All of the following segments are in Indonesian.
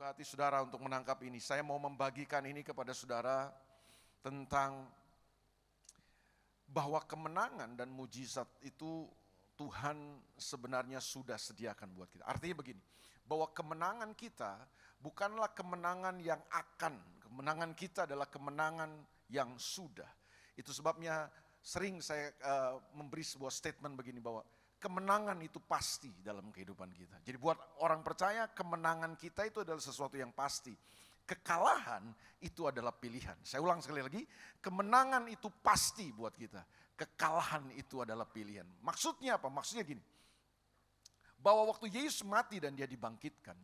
buka hati saudara untuk menangkap ini. Saya mau membagikan ini kepada saudara tentang bahwa kemenangan dan mujizat itu Tuhan sebenarnya sudah sediakan buat kita. Artinya begini, bahwa kemenangan kita bukanlah kemenangan yang akan. Kemenangan kita adalah kemenangan yang sudah. Itu sebabnya sering saya memberi sebuah statement begini, bahwa kemenangan itu pasti dalam kehidupan kita. Jadi buat orang percaya, kemenangan kita itu adalah sesuatu yang pasti. Kekalahan itu adalah pilihan. Saya ulang sekali lagi, kemenangan itu pasti buat kita. Kekalahan itu adalah pilihan. Maksudnya apa? Maksudnya gini, bahwa waktu Yesus mati dan dia dibangkitkan,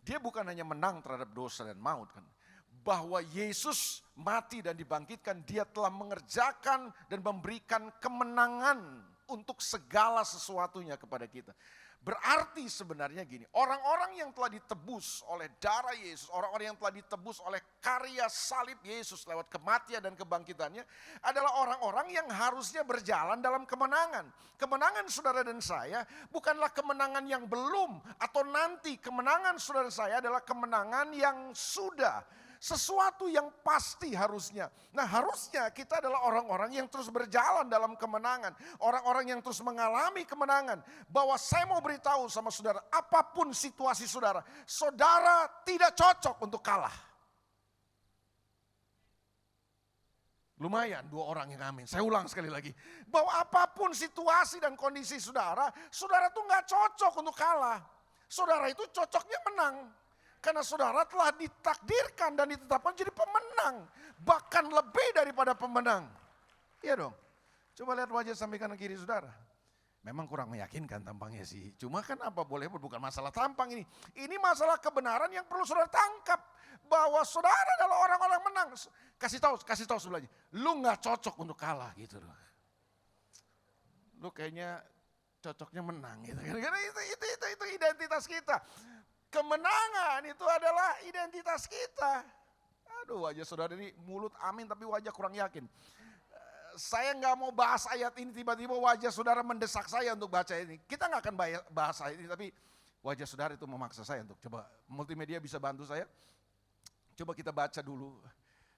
dia bukan hanya menang terhadap dosa dan maut kan. Bahwa Yesus mati dan dibangkitkan, dia telah mengerjakan dan memberikan kemenangan untuk segala sesuatunya kepada kita. Berarti sebenarnya gini, orang-orang yang telah ditebus oleh darah Yesus, orang-orang yang telah ditebus oleh karya salib Yesus lewat kematian dan kebangkitannya, adalah orang-orang yang harusnya berjalan dalam kemenangan. Kemenangan saudara dan saya bukanlah kemenangan yang belum atau nanti. Kemenangan saudara dan saya adalah kemenangan yang sudah. Sesuatu yang pasti harusnya. Nah, harusnya kita adalah orang-orang yang terus berjalan dalam kemenangan. Orang-orang yang terus mengalami kemenangan. Bahwa saya mau beritahu sama saudara, apapun situasi saudara, saudara tidak cocok untuk kalah. Lumayan 2 orang yang amin. Saya ulang sekali lagi. Bahwa apapun situasi dan kondisi saudara, saudara tuh gak cocok untuk kalah. Saudara itu cocoknya menang. Karena saudara telah ditakdirkan dan ditetapkan jadi pemenang. Bahkan lebih daripada pemenang. Iya dong. Coba lihat wajah samping kanan kiri saudara. Memang kurang meyakinkan tampangnya sih. Cuma kan apa boleh bukan masalah tampang ini. Ini masalah kebenaran yang perlu saudara tangkap. Bahwa saudara adalah orang-orang menang. Kasih tahu sebelahnya. Lu gak cocok untuk kalah gitu loh. Lu kayaknya cocoknya menang gitu. Karena itu identitas kita. Kemenangan itu adalah identitas kita. Aduh, wajah saudara ini mulut amin tapi wajah kurang yakin. Saya nggak mau bahas ayat ini, tiba-tiba wajah saudara mendesak saya untuk baca ini. Kita nggak akan bahas ayat ini, tapi wajah saudara itu memaksa saya untuk coba. Multimedia bisa bantu saya. Coba kita baca dulu.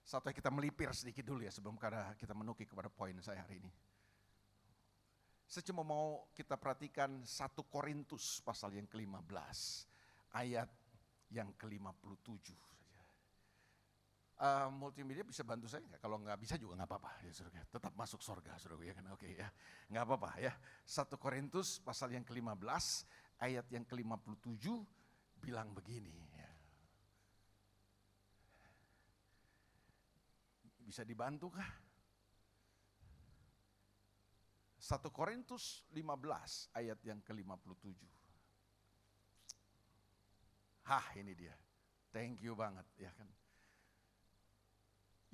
Satu kita melipir sedikit dulu ya sebelum kita menukik kepada poin saya hari ini. Saya cuma mau kita perhatikan 1 Korintus pasal yang ke-15. Ayat yang ke-57 saja. Multimedia bisa bantu saya nggak? Kalau nggak bisa juga nggak apa-apa ya saudara. Tetap masuk surga saudara ya kan? Oke ya, nggak apa-apa ya. 1 Korintus pasal yang ke-15 ayat yang ke-57 bilang begini ya. Bisa dibantu kah? 1 Korintus 15 ayat yang ke-57. Ini dia. Thank you banget ya kan.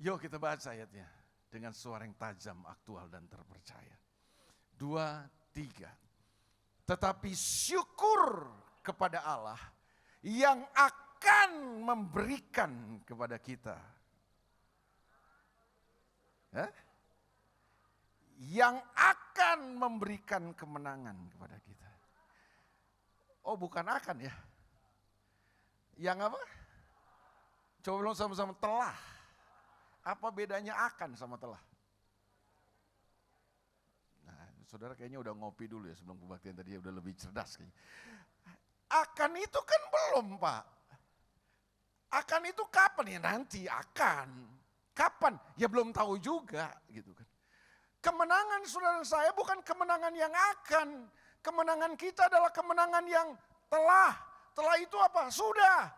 Yuk kita baca ayatnya dengan suara yang tajam, aktual dan terpercaya. 2, 3. Tetapi syukur kepada Allah yang akan memberikan kepada kita. Yang akan memberikan kemenangan kepada kita. Oh, bukan akan ya. Yang apa? Coba bilang sama-sama, telah. Apa bedanya akan sama telah? Nah, saudara kayaknya udah ngopi dulu ya sebelum kebaktian tadi, udah lebih cerdas kayaknya. Akan itu kan belum Pak. Akan itu kapan ya? Nanti akan. Kapan? Ya belum tahu juga gitu kan. Kemenangan saudara saya bukan kemenangan yang akan. Kemenangan kita adalah kemenangan yang telah. Telah itu apa? Sudah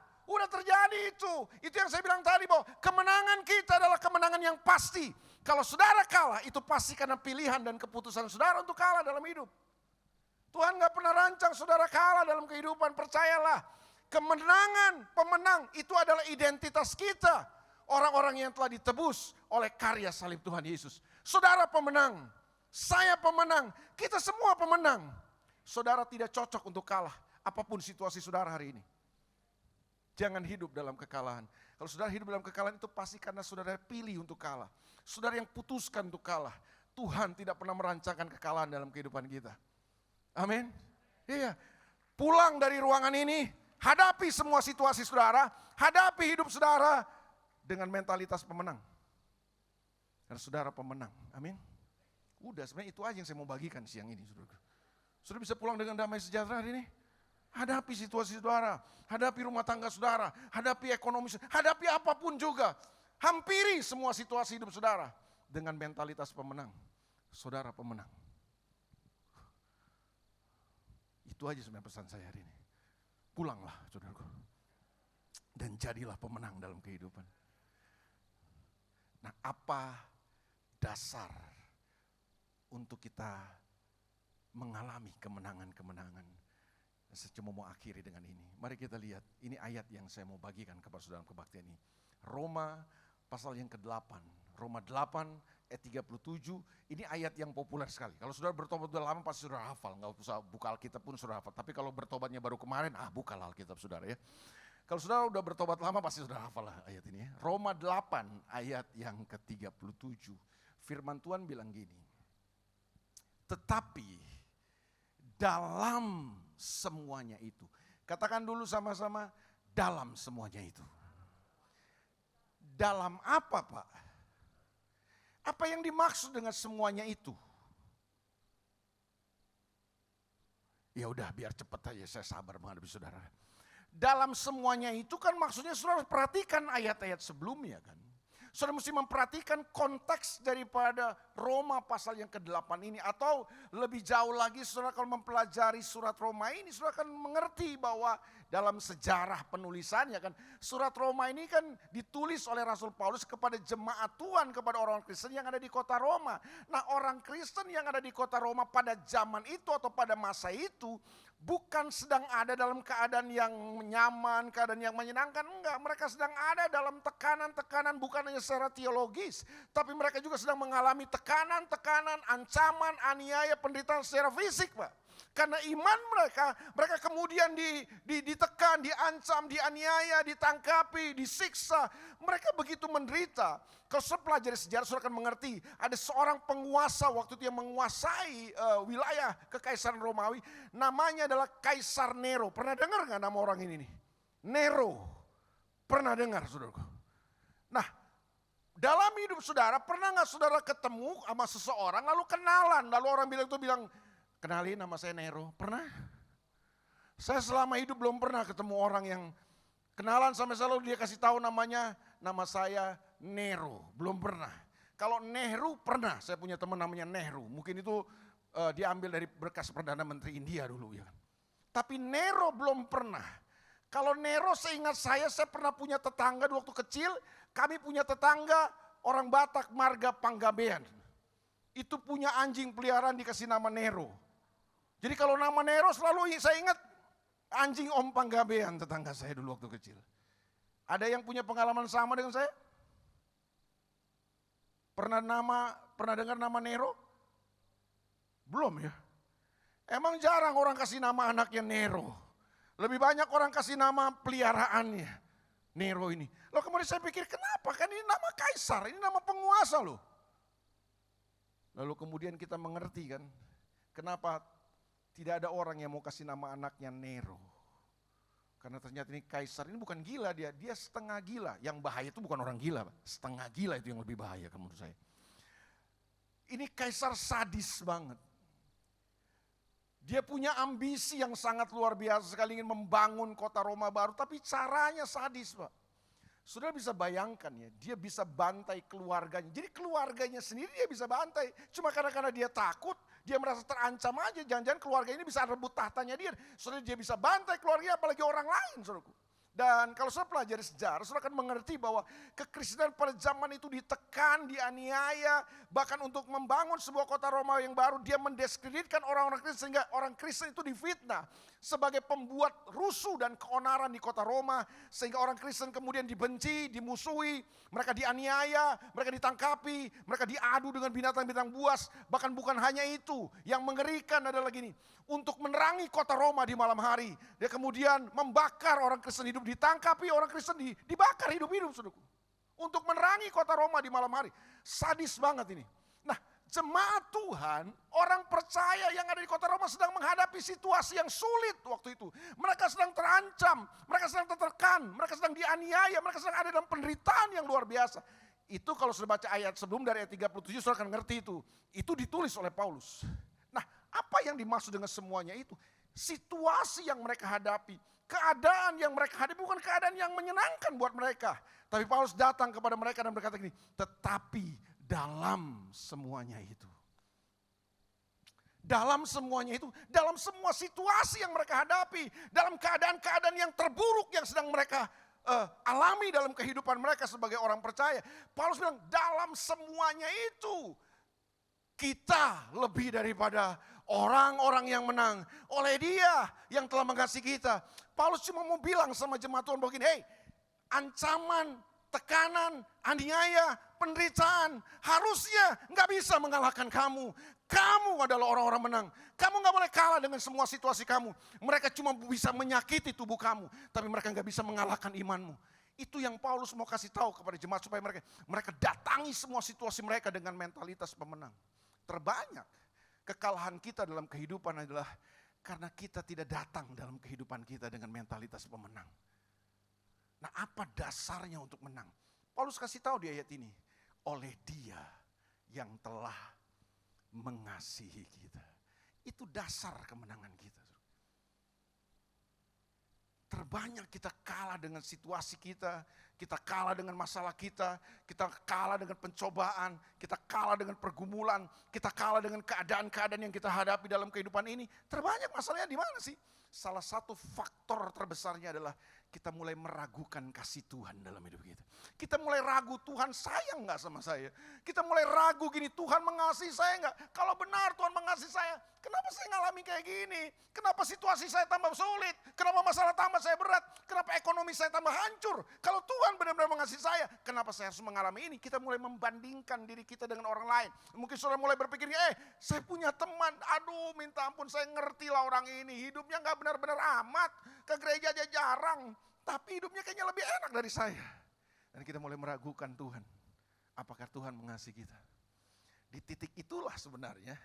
terjadi itu. Itu yang saya bilang tadi bahwa kemenangan kita adalah kemenangan yang pasti. Kalau saudara kalah itu pasti karena pilihan dan keputusan saudara untuk kalah dalam hidup. Tuhan gak pernah rancang saudara kalah dalam kehidupan, percayalah. Kemenangan, pemenang itu adalah identitas kita. Orang-orang yang telah ditebus oleh karya salib Tuhan Yesus. Saudara pemenang, saya pemenang, kita semua pemenang. Saudara tidak cocok untuk kalah. Apapun situasi saudara hari ini. Jangan hidup dalam kekalahan. Kalau saudara hidup dalam kekalahan itu pasti karena saudara pilih untuk kalah. Saudara yang putuskan untuk kalah. Tuhan tidak pernah merancangkan kekalahan dalam kehidupan kita. Amin. Iya. Pulang dari ruangan ini, hadapi semua situasi saudara, hadapi hidup saudara dengan mentalitas pemenang. Karena saudara pemenang, amin. Udah, sebenarnya itu aja yang saya mau bagikan siang ini, saudara. Saudara bisa pulang dengan damai sejahtera hari ini. Hadapi situasi saudara, hadapi rumah tangga saudara, hadapi ekonomi, hadapi apapun juga. Hampiri semua situasi hidup saudara dengan mentalitas pemenang. Saudara pemenang. Itu aja sebenarnya pesan saya hari ini. Pulanglah saudaraku. Dan jadilah pemenang dalam kehidupan. Nah, apa dasar untuk kita mengalami kemenangan-kemenangan? Saya cuma mau akhiri dengan ini. Mari kita lihat, ini ayat yang saya mau bagikan kepada saudara kebaktian ini. Roma pasal yang ke-8. Roma 8 ayat 37, ini ayat yang populer sekali. Kalau saudara bertobat sudah lama pasti saudara hafal, nggak usah buka Alkitab pun saudara hafal. Tapi kalau bertobatnya baru kemarin, buka Alkitab saudara ya. Kalau saudara udah bertobat lama pasti saudara hafal lah ayat ini ya. Roma 8 ayat yang ke-37. Firman Tuhan bilang gini. Tetapi dalam semuanya itu. Katakan dulu sama-sama, dalam semuanya itu. Dalam apa Pak? Apa yang dimaksud dengan semuanya itu? Ya udah biar cepat aja, saya sabar menghadapi saudara. Dalam semuanya itu kan maksudnya saudara perhatikan ayat-ayat sebelumnya kan. Saudara mesti memperhatikan konteks daripada Roma pasal yang ke-8 ini. Atau lebih jauh lagi saudara kalau mempelajari surat Roma ini, saudara akan mengerti bahwa dalam sejarah penulisannya kan. Surat Roma ini kan ditulis oleh Rasul Paulus kepada jemaat Tuhan, kepada orang Kristen yang ada di kota Roma. Nah, orang Kristen yang ada di kota Roma pada zaman itu atau pada masa itu bukan sedang ada dalam keadaan yang nyaman, keadaan yang menyenangkan. Enggak, mereka sedang ada dalam tekanan-tekanan bukan hanya secara teologis. Tapi mereka juga sedang mengalami tekanan-tekanan, ancaman, aniaya, penderitaan secara fisik Pak. Karena iman mereka kemudian ditekan, diancam, dianiaya, ditangkapi, disiksa. Mereka begitu menderita. Kalau saya pelajari sejarah, saudara akan mengerti. Ada seorang penguasa waktu itu yang menguasai wilayah kekaisaran Romawi. Namanya adalah Kaisar Nero. Pernah dengar gak nama orang ini nih? Nero. Pernah dengar saudaraku? Nah, dalam hidup saudara, pernah gak saudara ketemu sama seseorang lalu kenalan. Lalu orang bilang, kenalin nama saya Nero. Pernah? Saya selama hidup belum pernah ketemu orang yang kenalan sampai selalu dia kasih tahu namanya, nama saya Nero. Belum pernah. Kalau Nehru pernah, saya punya teman namanya Nehru. Mungkin itu diambil dari berkas Perdana Menteri India dulu ya. Tapi Nero belum pernah. Kalau Nero seingat saya pernah punya tetangga waktu kecil. Kami punya tetangga orang Batak marga Panggabean. Itu punya anjing peliharaan dikasih nama Nero. Jadi kalau nama Nero selalu saya ingat anjing Om Panggabean tetangga saya dulu waktu kecil. Ada yang punya pengalaman sama dengan saya? Pernah dengar nama Nero? Belum ya? Emang jarang orang kasih nama anaknya Nero. Lebih banyak orang kasih nama peliharaannya. Nero ini. Loh kemudian saya pikir kenapa? Kan ini nama kaisar, ini nama penguasa loh. Lalu kemudian kita mengerti kan, kenapa tidak ada orang yang mau kasih nama anaknya Nero. Karena ternyata ini kaisar, ini bukan gila dia setengah gila. Yang bahaya itu bukan orang gila, setengah gila itu yang lebih bahaya menurut saya. Ini kaisar sadis banget. Dia punya ambisi yang sangat luar biasa sekali ingin membangun kota Roma baru, tapi caranya sadis Pak. Saudara bisa bayangkan ya, dia bisa bantai keluarganya. Jadi keluarganya sendiri dia bisa bantai. Cuma karena dia takut, dia merasa terancam aja. Jangan-jangan keluarga ini bisa rebut tahtanya dia. Saudara dia bisa bantai keluarganya apalagi orang lain saudaraku. Dan kalau saudara pelajari sejarah, saudara akan mengerti bahwa kekristenan pada zaman itu ditekan, dianiaya. Bahkan untuk membangun sebuah kota Roma yang baru, dia mendiskreditkan orang-orang Kristen sehingga orang Kristen itu difitnah sebagai pembuat rusuh dan keonaran di kota Roma. Sehingga orang Kristen kemudian dibenci, dimusuhi, mereka dianiaya, mereka ditangkapi, mereka diadu dengan binatang-binatang buas. Bahkan bukan hanya itu, yang mengerikan adalah gini. Untuk menerangi kota Roma di malam hari, dia kemudian membakar orang Kristen hidup, ditangkapi orang Kristen dibakar hidup-hidup saudaraku. Untuk menerangi kota Roma di malam hari. Sadis banget ini. Nah, jemaat Tuhan, orang percaya yang ada di kota Roma sedang menghadapi situasi yang sulit waktu itu. Mereka sedang terancam, mereka sedang tertekan, mereka sedang dianiaya, mereka sedang ada dalam penderitaan yang luar biasa. Itu kalau sudah baca ayat sebelum dari ayat 37 saudara akan ngerti itu. Itu ditulis oleh Paulus. Nah, apa yang dimaksud dengan semuanya itu? Situasi yang mereka hadapi, keadaan yang mereka hadapi bukan keadaan yang menyenangkan buat mereka. Tapi Paulus datang kepada mereka dan berkata gini, tetapi dalam semuanya itu. Dalam semuanya itu, dalam semua situasi yang mereka hadapi, dalam keadaan-keadaan yang terburuk yang sedang mereka alami dalam kehidupan mereka sebagai orang percaya. Paulus bilang, dalam semuanya itu, kita lebih daripada orang-orang yang menang oleh Dia yang telah mengasihi kita. Paulus cuma mau bilang sama jemaat Tuhan begini, hey, ancaman, tekanan, aniaya, penderitaan harusnya nggak bisa mengalahkan kamu. Kamu adalah orang-orang menang. Kamu nggak boleh kalah dengan semua situasi kamu. Mereka cuma bisa menyakiti tubuh kamu, tapi mereka nggak bisa mengalahkan imanmu. Itu yang Paulus mau kasih tahu kepada jemaat supaya mereka datangi semua situasi mereka dengan mentalitas pemenang. Terbanyak kekalahan kita dalam kehidupan adalah karena kita tidak datang dalam kehidupan kita dengan mentalitas pemenang. Nah, apa dasarnya untuk menang? Paulus kasih tahu di ayat ini, oleh Dia yang telah mengasihi kita. Itu dasar kemenangan kita. Terbanyak kita kalah dengan situasi kita kalah dengan masalah kita kalah dengan pencobaan, kita kalah dengan pergumulan, kita kalah dengan keadaan-keadaan yang kita hadapi dalam kehidupan ini. Terbanyak masalahnya di mana sih? Salah satu faktor terbesarnya adalah kita mulai meragukan kasih Tuhan dalam hidup kita. Kita mulai ragu, Tuhan sayang gak sama saya? Kita mulai ragu gini, Tuhan mengasihi saya gak? Kalau benar Tuhan mengasihi saya, kenapa saya ngalami kayak gini? Kenapa situasi saya tambah sulit? Kenapa masalah tambah saya berat? Kenapa ekonomi saya tambah hancur? Kalau Tuhan benar-benar mengasihi saya, kenapa saya harus mengalami ini? Kita mulai membandingkan diri kita dengan orang lain. Mungkin saudara mulai berpikir, saya punya teman, aduh minta ampun saya ngerti lah orang ini. Hidupnya gak benar-benar amat, ke gereja aja jarang. Tapi hidupnya kayaknya lebih enak dari saya. Dan kita mulai meragukan Tuhan. Apakah Tuhan mengasihi kita? Di titik itulah sebenarnya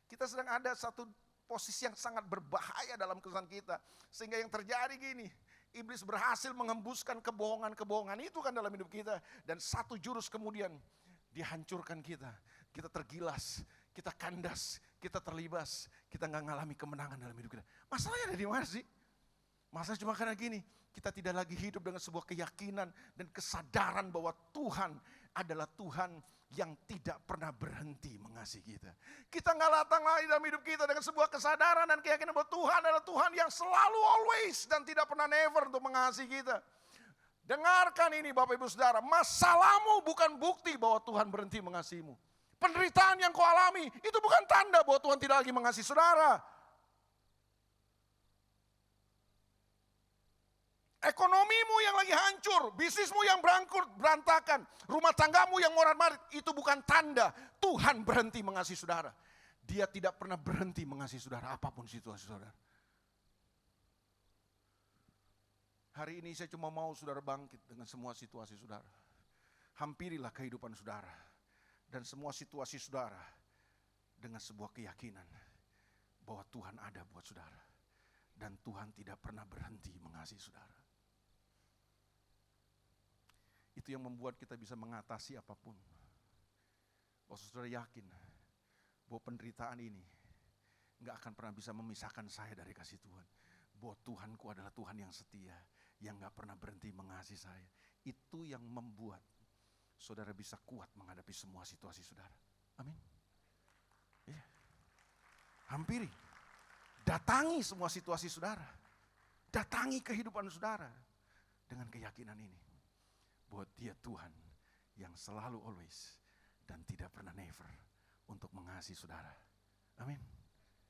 kita sedang ada satu posisi yang sangat berbahaya dalam kehidupan kita. Sehingga yang terjadi gini, iblis berhasil menghembuskan kebohongan-kebohongan itu kan dalam hidup kita. Dan satu jurus kemudian dihancurkan kita. Kita tergilas, kita kandas, kita terlibas. Kita gak ngalami kemenangan dalam hidup kita. Masalahnya ada di mana sih? Masalah cuma karena gini, kita tidak lagi hidup dengan sebuah keyakinan dan kesadaran bahwa Tuhan adalah Tuhan yang tidak pernah berhenti mengasihi kita. Kita nggak datang lagi dalam hidup kita dengan sebuah kesadaran dan keyakinan bahwa Tuhan adalah Tuhan yang selalu always dan tidak pernah never untuk mengasihi kita. Dengarkan ini Bapak Ibu Saudara, masalahmu bukan bukti bahwa Tuhan berhenti mengasihimu. Penderitaan yang kau alami itu bukan tanda bahwa Tuhan tidak lagi mengasihi saudara. Ekonomimu yang lagi hancur, bisnismu yang berantakan, rumah tanggamu yang morat-marit, itu bukan tanda Tuhan berhenti mengasihi saudara. Dia tidak pernah berhenti mengasihi saudara, apapun situasi saudara. Hari ini saya cuma mau saudara bangkit dengan semua situasi saudara. Hampirilah kehidupan saudara dan semua situasi saudara dengan sebuah keyakinan bahwa Tuhan ada buat saudara. Dan Tuhan tidak pernah berhenti mengasihi saudara. Itu yang membuat kita bisa mengatasi apapun. Kalau saudara yakin bahwa penderitaan ini gak akan pernah bisa memisahkan saya dari kasih Tuhan. Bahwa Tuhanku adalah Tuhan yang setia, yang gak pernah berhenti mengasihi saya. Itu yang membuat saudara bisa kuat menghadapi semua situasi saudara. Amin. Ya. Hampiri. Datangi semua situasi saudara. Datangi kehidupan saudara dengan keyakinan ini. Bahwa Dia Tuhan yang selalu always dan tidak pernah never untuk mengasihi saudara. Amin.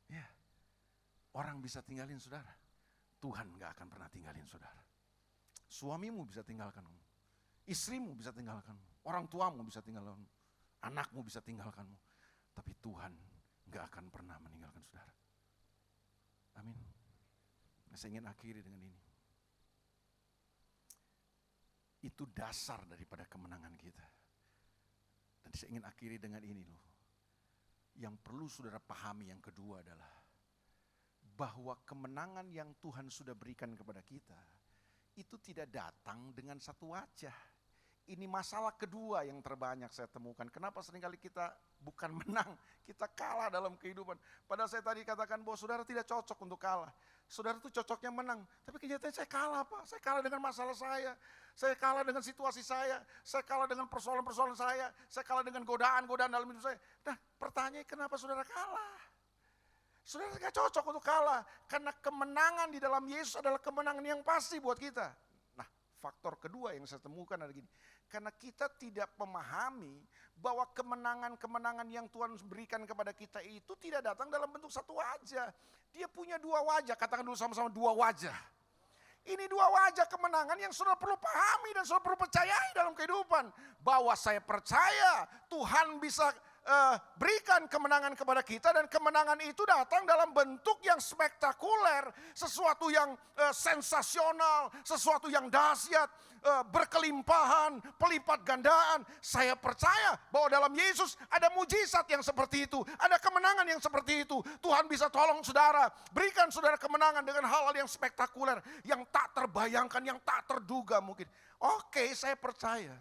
Ya. Orang bisa tinggalin saudara. Tuhan gak akan pernah tinggalin saudara. Suamimu bisa tinggalkanmu. Istrimu bisa tinggalkanmu. Orang tuamu bisa tinggalkanmu. Anakmu bisa tinggalkanmu. Tapi Tuhan gak akan pernah meninggalkan saudara. Amin. Saya ingin akhiri dengan ini. Itu dasar daripada kemenangan kita. Dan saya ingin akhiri dengan ini loh. Yang perlu saudara pahami yang kedua adalah bahwa kemenangan yang Tuhan sudah berikan kepada kita itu tidak datang dengan satu wajah. Ini masalah kedua yang terbanyak saya temukan. Kenapa seringkali kita bukan menang, kita kalah dalam kehidupan. Padahal saya tadi katakan bahwa saudara tidak cocok untuk kalah. Saudara itu cocoknya menang, tapi kenyataannya saya kalah Pak. Saya kalah dengan masalah saya kalah dengan situasi saya kalah dengan persoalan-persoalan saya kalah dengan godaan-godaan dalam hidup saya. Nah pertanyaannya kenapa saudara kalah? Saudara tidak cocok untuk kalah, karena kemenangan di dalam Yesus adalah kemenangan yang pasti buat kita. Nah faktor kedua yang saya temukan adalah gini, karena kita tidak memahami bahwa kemenangan-kemenangan yang Tuhan berikan kepada kita itu tidak datang dalam bentuk satu wajah. Dia punya dua wajah, katakan dulu sama-sama dua wajah. Ini dua wajah kemenangan yang saudara perlu pahami dan saudara perlu percayai dalam kehidupan. Bahwa saya percaya Tuhan bisa berikan kemenangan kepada kita, dan kemenangan itu datang dalam bentuk yang spektakuler, sesuatu yang sensasional, sesuatu yang dahsyat, berkelimpahan, pelipat gandaan. Saya percaya bahwa dalam Yesus ada mujizat yang seperti itu, ada kemenangan yang seperti itu. Tuhan bisa tolong saudara, berikan saudara kemenangan dengan hal-hal yang spektakuler, yang tak terbayangkan, yang tak terduga mungkin. Oke, saya percaya.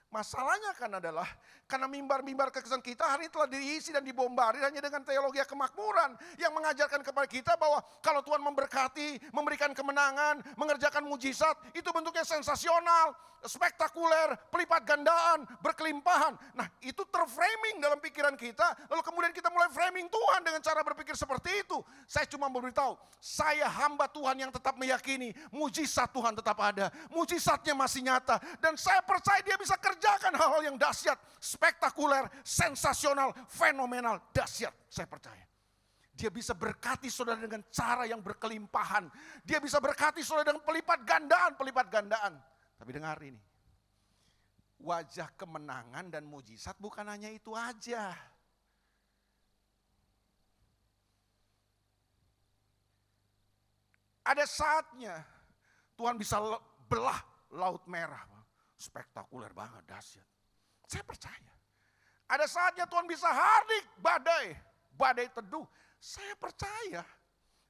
Masalahnya kan adalah karena mimbar-mimbar kekristenan kita hari ini telah diisi dan dibombardir hanya dengan teologi kemakmuran yang mengajarkan kepada kita bahwa kalau Tuhan memberkati, memberikan kemenangan, mengerjakan mujizat, itu bentuknya sensasional, spektakuler, pelipat gandaan, berkelimpahan. Nah itu terframing dalam pikiran kita, lalu kemudian kita mulai framing Tuhan dengan cara berpikir seperti itu. Saya cuma memberitahu, saya hamba Tuhan yang tetap meyakini mujizat Tuhan tetap ada, mujizatnya masih nyata, dan saya percaya dia bisa kerjakan hal-hal yang dahsyat, spektakuler, sensasional, fenomenal, dahsyat. Saya percaya. Dia bisa berkati saudara dengan cara yang berkelimpahan. Dia bisa berkati saudara dengan pelipat gandaan. Tapi dengar ini. Wajah kemenangan dan mujizat bukan hanya itu aja. Ada saatnya Tuhan bisa belah laut merah. Spektakuler banget, dahsyat. Saya percaya. Ada saatnya Tuhan bisa hardik badai teduh. Saya percaya.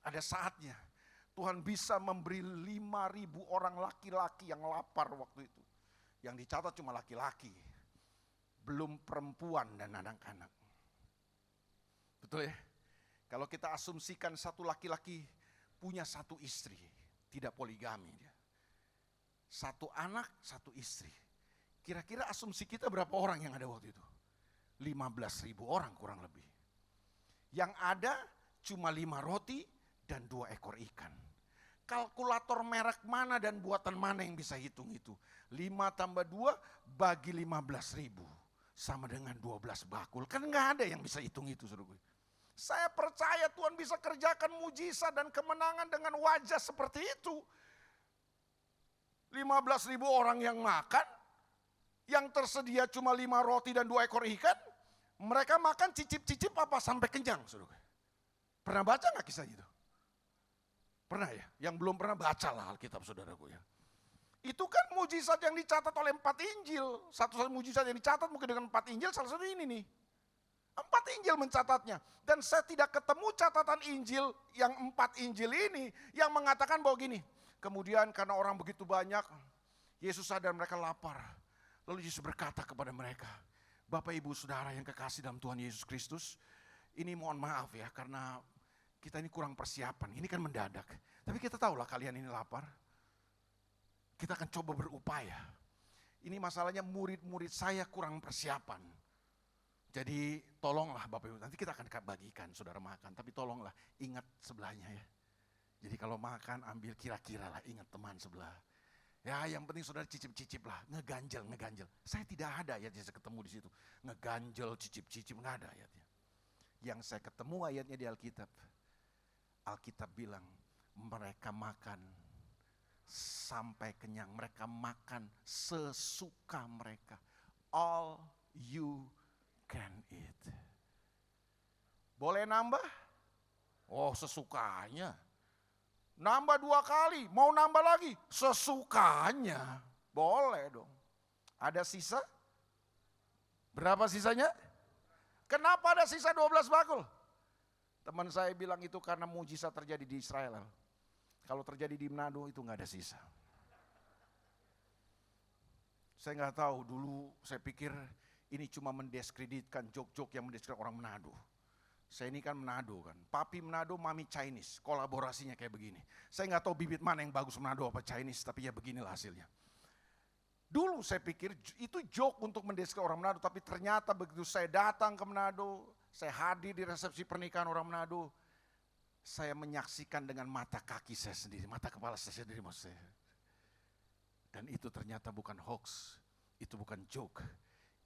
Ada saatnya Tuhan bisa memberi 5.000 orang laki-laki yang lapar waktu itu. Yang dicatat cuma laki-laki. Belum perempuan dan anak-anak. Betul ya? Kalau kita asumsikan satu laki-laki punya satu istri. Tidak poligami dia. Satu anak, satu istri. Kira-kira asumsi kita berapa orang yang ada waktu itu? 15.000 orang kurang lebih. Yang ada cuma 5 roti dan 2 ekor ikan. Kalkulator merek mana dan buatan mana yang bisa hitung itu? 5 tambah 2 bagi 15.000. Sama dengan 12 bakul. Kan gak ada yang bisa hitung itu. Saya percaya Tuhan bisa kerjakan mujizat dan kemenangan dengan wajah seperti itu. 15.000 orang yang makan, yang tersedia cuma 5 roti dan 2 ekor ikan, mereka makan cicip-cicip apa sampai kenyang. Saudara. Pernah baca gak kisah itu? Pernah ya? Yang belum pernah bacalah Alkitab saudaraku ya. Itu kan mujizat yang dicatat oleh 4 Injil. Satu-satu mujizat yang dicatat mungkin dengan 4 Injil, salah satu ini nih. 4 Injil mencatatnya. Dan saya tidak ketemu catatan Injil yang 4 Injil ini yang mengatakan bahwa gini. Kemudian karena orang begitu banyak, Yesus sadar mereka lapar. Lalu Yesus berkata kepada mereka, Bapak Ibu Saudara yang kekasih dalam Tuhan Yesus Kristus, ini mohon maaf ya karena kita ini kurang persiapan, ini kan mendadak. Tapi kita tahulah kalian ini lapar. Kita akan coba berupaya. Ini masalahnya murid-murid saya kurang persiapan. Jadi tolonglah Bapak Ibu, nanti kita akan bagikan saudara makan. Tapi tolonglah ingat sebelahnya ya. Jadi kalau makan ambil kira-kira lah, ingat teman sebelah. Ya yang penting saudara cicip-cicip lah, ngeganjel. Saya tidak ada ayatnya saya ketemu di situ. Ngeganjel, cicip-cicip, nggak ada ayatnya. Yang saya ketemu ayatnya di Alkitab. Alkitab bilang mereka makan sampai kenyang. Mereka makan sesuka mereka. All you can eat. Boleh nambah? Oh sesukanya. Nambah 2 kali, mau nambah lagi, sesukanya. Boleh dong. Ada sisa? Berapa sisanya? Kenapa ada sisa 12 bakul? Teman saya bilang itu karena mujizat terjadi di Israel. Kalau terjadi di Manado itu nggak ada sisa. Saya nggak tahu, dulu saya pikir ini cuma mendiskreditkan jok-jok yang mendiskreditkan orang Manado. Saya ini kan Manado kan, papi Manado, mami Chinese, kolaborasinya kayak begini. Saya nggak tahu bibit mana yang bagus Manado apa Chinese, tapi ya beginilah hasilnya. Dulu saya pikir itu joke untuk mendiskreditkan orang Manado, tapi ternyata begitu saya datang ke Manado, saya hadir di resepsi pernikahan orang Manado, saya menyaksikan dengan mata kaki saya sendiri, mata kepala saya sendiri maksud saya. Dan itu ternyata bukan hoax, itu bukan joke,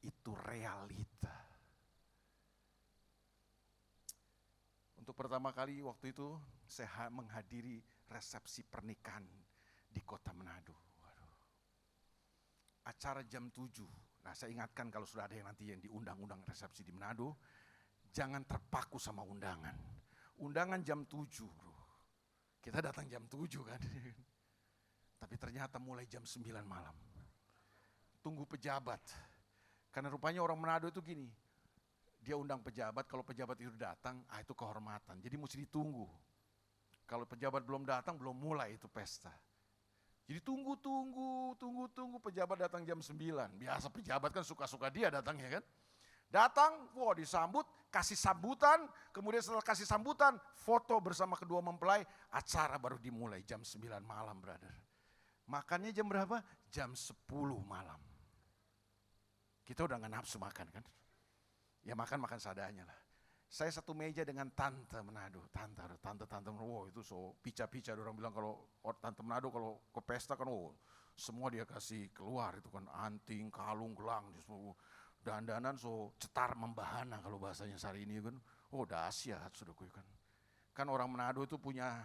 itu realita. Untuk pertama kali waktu itu saya menghadiri resepsi pernikahan di kota Manado. Waduh. Acara jam 7. Nah, saya ingatkan kalau sudah ada yang nanti yang diundang-undang resepsi di Manado, jangan terpaku sama undangan. Undangan jam 7, bro. Kita datang jam 7 kan. Tapi ternyata mulai jam 9 malam. Tunggu pejabat. Karena rupanya orang Manado itu gini, dia undang pejabat, kalau pejabat itu datang, itu kehormatan. Jadi mesti ditunggu. Kalau pejabat belum datang, belum mulai itu pesta. Jadi tunggu, pejabat datang jam 9. Biasa pejabat kan suka-suka dia datangnya kan. Datang, disambut, kasih sambutan, kemudian setelah kasih sambutan, foto bersama kedua mempelai, acara baru dimulai jam 9 malam, brother. Makannya jam berapa? Jam 10 malam. Kita udah gak nafsu makan kan. Ya makan seadanya lah. Saya satu meja dengan tante Manado, tante, itu so pica-pica. Orang bilang kalau tante Manado kalau ke pesta kan, semua dia kasih keluar itu kan, anting, kalung, gelang, dandanan so cetar membahana kalau bahasanya sehari ini kan. Dahsyat sudah kan. Kan orang Manado itu punya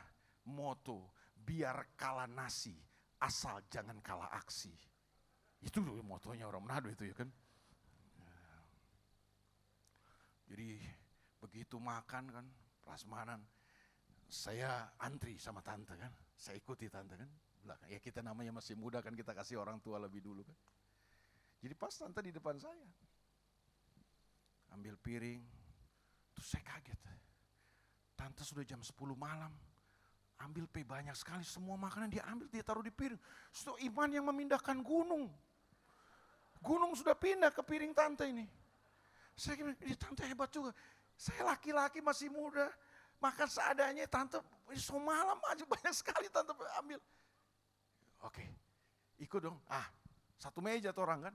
moto, biar kalah nasi, asal jangan kalah aksi. Itu loh motonya orang Manado itu ya kan. Jadi begitu makan kan, prasmanan, saya antri sama tante kan, saya ikuti tante kan, belakang. Ya kita namanya masih muda kan, kita kasih orang tua lebih dulu kan. Jadi pas tante di depan saya, ambil piring, terus saya kaget. Tante sudah jam 10 malam, ambil banyak sekali, semua makanan dia ambil, dia taruh di piring. So iman yang memindahkan gunung. Gunung sudah pindah ke piring tante ini. Saya kira, tante hebat juga. Saya laki-laki masih muda, makan seadanya, tante so malam aja banyak sekali tante ambil. Oke, ikut dong. Satu meja tuh orang kan.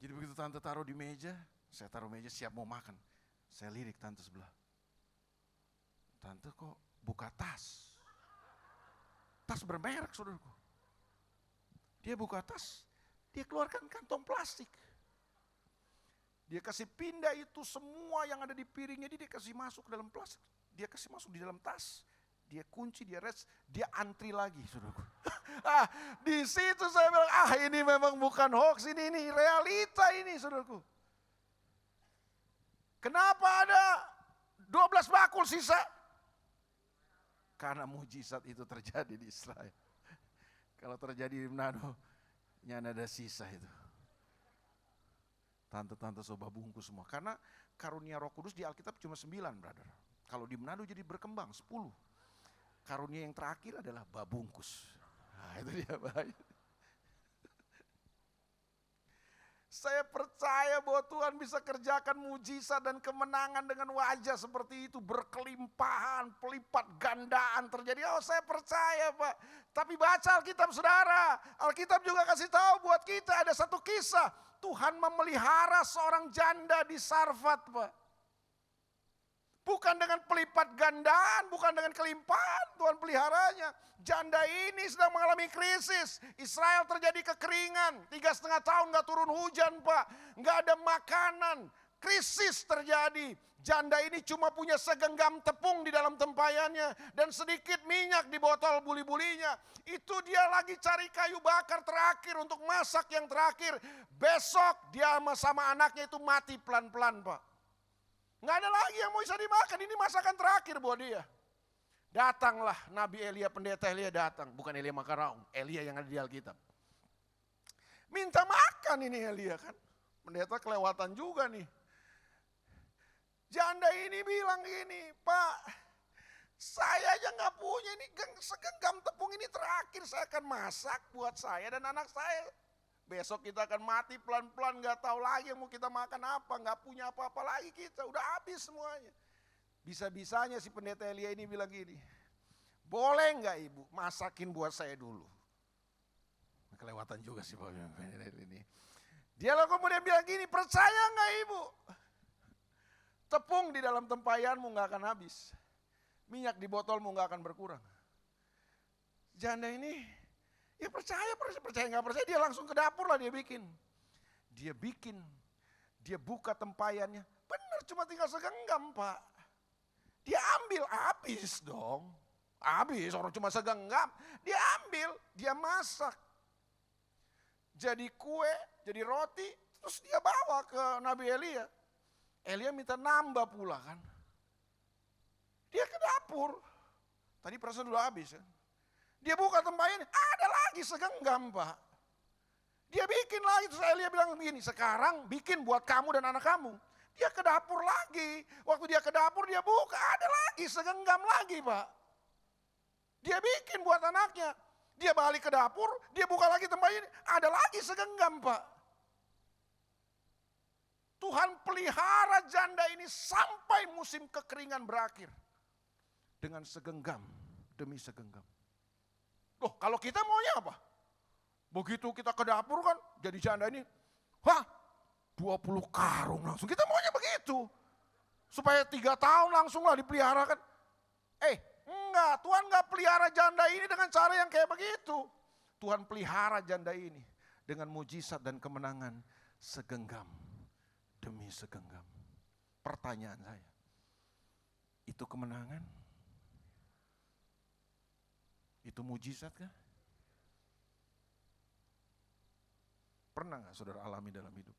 Jadi begitu tante taruh di meja, saya taruh meja siap mau makan. Saya lirik tante sebelah. Tante kok buka tas? Tas bermerek saudaraku. Dia buka tas, dia keluarkan kantong plastik. Dia kasih pindah itu semua yang ada di piringnya, dia kasih masuk ke dalam plastik. Dia kasih masuk di dalam tas. Dia kunci, dia res, dia antri lagi, saudaraku. Di situ saya bilang, ini memang bukan hoax, ini realita ini, saudaraku. Kenapa ada 12 bakul sisa? Karena mujizat itu terjadi di Israel. Kalau terjadi di Manado, nyana ada sisa itu. Tante-tante soba bungkus semua. Karena karunia Roh Kudus di Alkitab cuma 9, brother. Kalau di Manado jadi berkembang 10. Karunia yang terakhir adalah babungkus. Itu dia bahaya. Saya percaya bahwa Tuhan bisa kerjakan mujizat dan kemenangan dengan wajah seperti itu. Berkelimpahan, pelipat gandaan terjadi. Saya percaya Pak. Tapi baca Alkitab saudara. Alkitab juga kasih tahu buat kita ada satu kisah. Tuhan memelihara seorang janda di Sarfat Pak. Bukan dengan pelipat gandaan, bukan dengan kelimpahan Tuhan peliharanya. Janda ini sedang mengalami krisis. Israel terjadi kekeringan. 3,5 tahun gak turun hujan Pak. Gak ada makanan. Krisis terjadi. Janda ini cuma punya segenggam tepung di dalam tempayannya. Dan sedikit minyak di botol buli-bulinya. Itu dia lagi cari kayu bakar terakhir untuk masak yang terakhir. Besok dia sama anaknya itu mati pelan-pelan Pak. Nggak ada lagi yang mau bisa dimakan, ini masakan terakhir buat dia. Datanglah Nabi Elia, pendeta Elia datang. Bukan Elia makan raung, Elia yang ada di Alkitab. Minta makan ini Elia kan. Pendeta kelewatan juga nih. Janda ini bilang gini, Pak, saya aja nggak punya, ini segenggam tepung ini terakhir saya akan masak buat saya dan anak saya. Besok kita akan mati pelan-pelan, nggak tahu lagi mau kita makan apa, nggak punya apa-apa lagi kita, udah habis semuanya. Bisa-bisanya si pendeta Elia ini bilang gini, boleh nggak ibu masakin buat saya dulu? Kelewatan juga sih Pak ini. Dia lalu kemudian bilang gini, percaya nggak ibu? Tepung di dalam tempayanmu nggak akan habis, minyak di botolmu nggak akan berkurang. Janda ini, ya percaya nggak percaya, dia langsung ke dapur lah dia bikin. Dia buka tempayannya, benar cuma tinggal segenggam Pak. Dia ambil, habis dong. Habis, orang cuma segenggam. Dia ambil, dia masak. Jadi kue, jadi roti, terus dia bawa ke Nabi Elia. Elia minta nambah pula kan. Dia ke dapur. Tadi perasaan dulu habis kan. Dia buka tempayan, ada lagi segenggam Pak. Dia bikin lagi, terus Elia bilang begini, sekarang bikin buat kamu dan anak kamu. Dia ke dapur lagi. Waktu dia ke dapur dia buka, ada lagi segenggam lagi Pak. Dia bikin buat anaknya. Dia balik ke dapur, dia buka lagi tempayan, ada lagi segenggam Pak. Tuhan pelihara janda ini sampai musim kekeringan berakhir. Dengan segenggam demi segenggam. Loh kalau kita maunya apa? Begitu kita ke dapur kan, jadi janda ini, 20 karung langsung. Kita maunya begitu. Supaya 3 tahun langsung lah dipelihara kan. Enggak, Tuhan enggak pelihara janda ini dengan cara yang kayak begitu. Tuhan pelihara janda ini dengan mujizat dan kemenangan segenggam demi segenggam. Pertanyaan saya, itu kemenangan? Itu mujizat kah? Pernah gak saudara alami dalam hidup?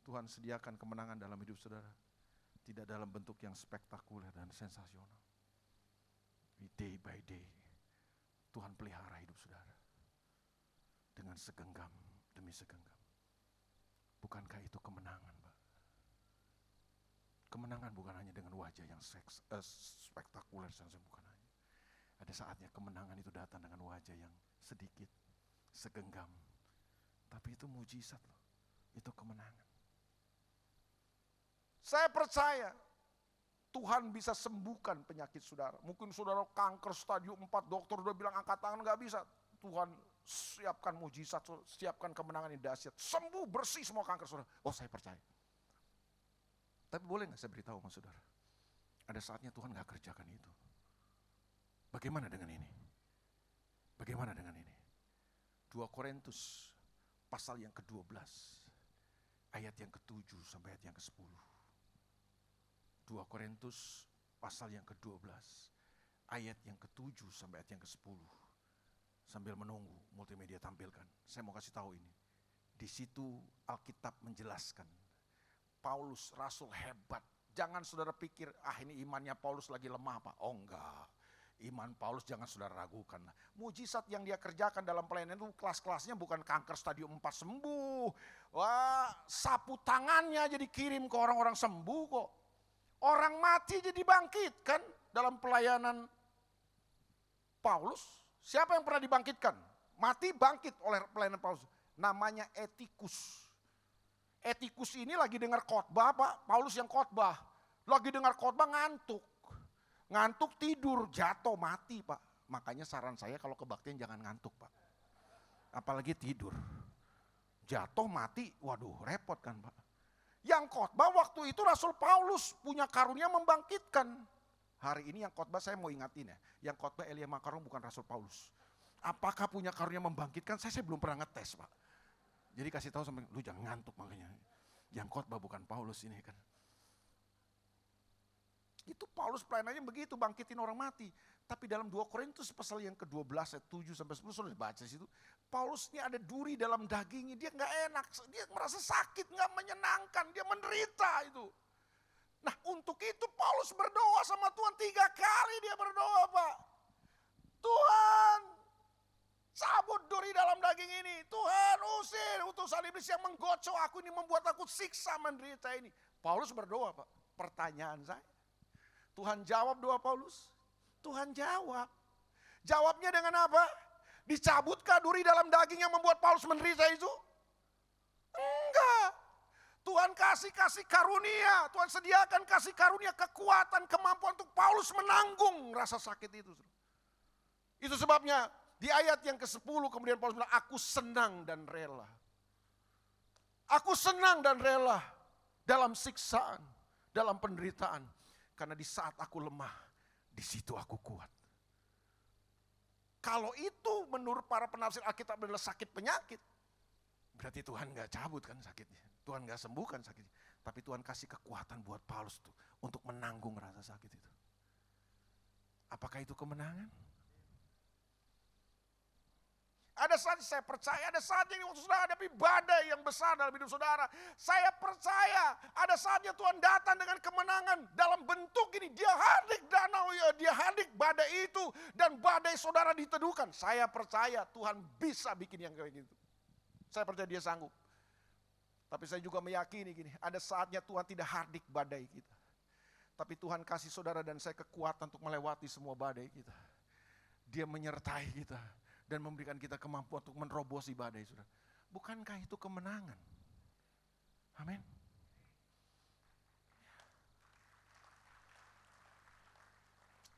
Tuhan sediakan kemenangan dalam hidup saudara. Tidak dalam bentuk yang spektakuler dan sensasional. Day by day, Tuhan pelihara hidup saudara. Dengan segenggam demi segenggam. Bukankah itu kemenangan, Pak? Kemenangan bukan hanya dengan wajah yang spektakuler, bukan hanya. Ada saatnya kemenangan itu datang dengan wajah yang sedikit, segenggam. Tapi itu mujizat loh, itu kemenangan. Saya percaya Tuhan bisa sembuhkan penyakit saudara. Mungkin saudara kanker stadium 4, dokter udah bilang angkat tangan gak bisa. Tuhan siapkan mujizat, siapkan kemenangan yang dahsyat. Sembuh, bersih semua kanker saudara. Oh saya percaya. Tapi boleh gak saya beritahu sama saudara? Ada saatnya Tuhan gak kerjakan itu. Bagaimana dengan ini? Bagaimana dengan ini? 2 Korintus pasal yang ke-12. Ayat yang ke-7 sampai ayat yang ke-10. 2 Korintus pasal yang ke-12, ayat yang ke-7 sampai ayat yang ke-10. Sambil menunggu multimedia tampilkan, saya mau kasih tahu ini. Di situ Alkitab menjelaskan, Paulus rasul hebat. Jangan saudara pikir, ini imannya Paulus lagi lemah Pak. Oh enggak, iman Paulus jangan saudara ragukan. Mujizat yang dia kerjakan dalam pelayanan itu kelas-kelasnya bukan kanker stadium 4 sembuh. Wah, sapu tangannya jadi kirim ke orang-orang sembuh kok. Orang mati jadi dibangkitkan dalam pelayanan Paulus. Siapa yang pernah dibangkitkan? Mati bangkit oleh pelayanan Paulus. Namanya Etikus. Etikus ini lagi dengar khotbah Pak. Paulus yang khotbah. Lagi dengar khotbah ngantuk. Ngantuk tidur, jatuh, mati Pak. Makanya saran saya kalau kebaktian jangan ngantuk Pak. Apalagi tidur. Jatuh, mati, waduh repot kan Pak. Yang khotbah waktu itu Rasul Paulus punya karunia membangkitkan. Hari ini yang khotbah saya mau ingatin ya. Yang khotbah Elia Makarong bukan Rasul Paulus. Apakah punya karunia membangkitkan? Saya belum pernah ngetes Pak. Jadi kasih tahu sampai lu jangan ngantuk makanya. Yang khotbah bukan Paulus ini kan. Itu Paulus pelayanannya begitu, bangkitin orang mati. Tapi dalam 2 Korintus pasal yang ke-12 ayat 7 sampai 10 sudah dibaca situ. Paulus ini ada duri dalam dagingnya, dia nggak enak, dia merasa sakit, nggak menyenangkan, dia menderita itu. Nah untuk itu Paulus berdoa sama Tuhan 3 kali dia berdoa Pak. Tuhan cabut duri dalam daging ini. Tuhan usir utusan iblis yang menggocok aku ini, membuat aku siksa menderita ini. Paulus berdoa, Pak. Pertanyaan saya, Tuhan jawab doa Paulus? Tuhan jawab. Jawabnya dengan apa? Dicabutkah duri dalam daging yang membuat Paulus menderita itu? Enggak. Tuhan kasih karunia. Tuhan sediakan kasih karunia, kekuatan, kemampuan untuk Paulus menanggung rasa sakit itu. Itu sebabnya di ayat yang ke-10 kemudian Paulus bilang, aku senang dan rela. Aku senang dan rela dalam siksaan, dalam penderitaan. Karena di saat aku lemah, di situ aku kuat. Kalau itu menurut para penafsir Alkitab adalah sakit penyakit, berarti Tuhan gak cabut kan sakitnya. Tuhan gak sembuhkan sakitnya. Tapi Tuhan kasih kekuatan buat Paulus tuh untuk menanggung rasa sakit itu. Apakah itu kemenangan? Ada saat saya percaya, ada saatnya waktu saudara hadapi badai yang besar dalam hidup saudara. Saya percaya ada saatnya Tuhan datang dengan kemenangan dalam bentuk ini. Dia hadik danau, dia hadik badai itu. Dan badai saudara diteduhkan. Saya percaya Tuhan bisa bikin yang kayak gitu. Saya percaya dia sanggup. Tapi saya juga meyakini gini, ada saatnya Tuhan tidak hadik badai kita. Tapi Tuhan kasih saudara dan saya kekuatan untuk melewati semua badai kita. Dia menyertai kita. Dan memberikan kita kemampuan untuk menerobosi badai, saudara. Bukankah itu kemenangan? Amin.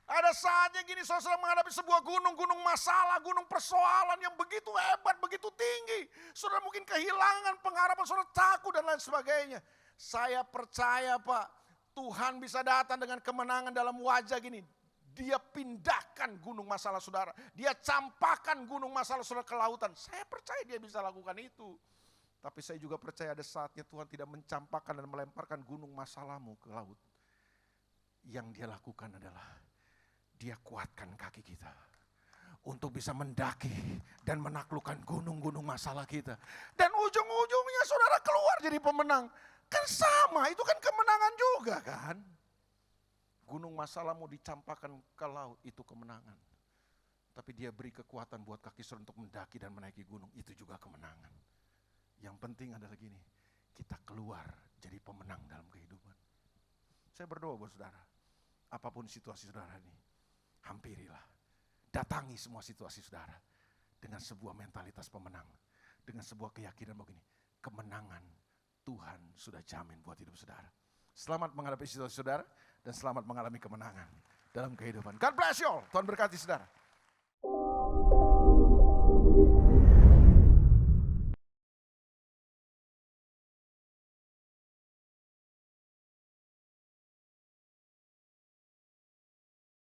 Ada saatnya gini saudara menghadapi sebuah gunung masalah, gunung persoalan yang begitu hebat, begitu tinggi. Saudara mungkin kehilangan pengharapan, saudara takut dan lain sebagainya. Saya percaya Pak, Tuhan bisa datang dengan kemenangan dalam wajah gini. Dia pindahkan gunung masalah saudara. Dia campakkan gunung masalah saudara ke lautan. Saya percaya dia bisa lakukan itu. Tapi saya juga percaya ada saatnya Tuhan tidak mencampakkan dan melemparkan gunung masalahmu ke laut. Yang dia lakukan adalah dia kuatkan kaki kita. Untuk bisa mendaki dan menaklukkan gunung-gunung masalah kita. Dan ujung-ujungnya saudara keluar jadi pemenang. Kan sama, itu kan kemenangan juga kan. Gunung masalahmu dicampakkan ke laut, itu kemenangan. Tapi dia beri kekuatan buat kaki saudara untuk mendaki dan menaiki gunung, itu juga kemenangan. Yang penting adalah gini, kita keluar jadi pemenang dalam kehidupan. Saya berdoa buat saudara, apapun situasi saudara ini, hampirilah. Datangi semua situasi saudara dengan sebuah mentalitas pemenang. Dengan sebuah keyakinan begini, kemenangan Tuhan sudah jamin buat hidup saudara. Selamat menghadapi situasi saudara dan selamat mengalami kemenangan dalam kehidupan. God bless you all. Tuhan berkati saudara.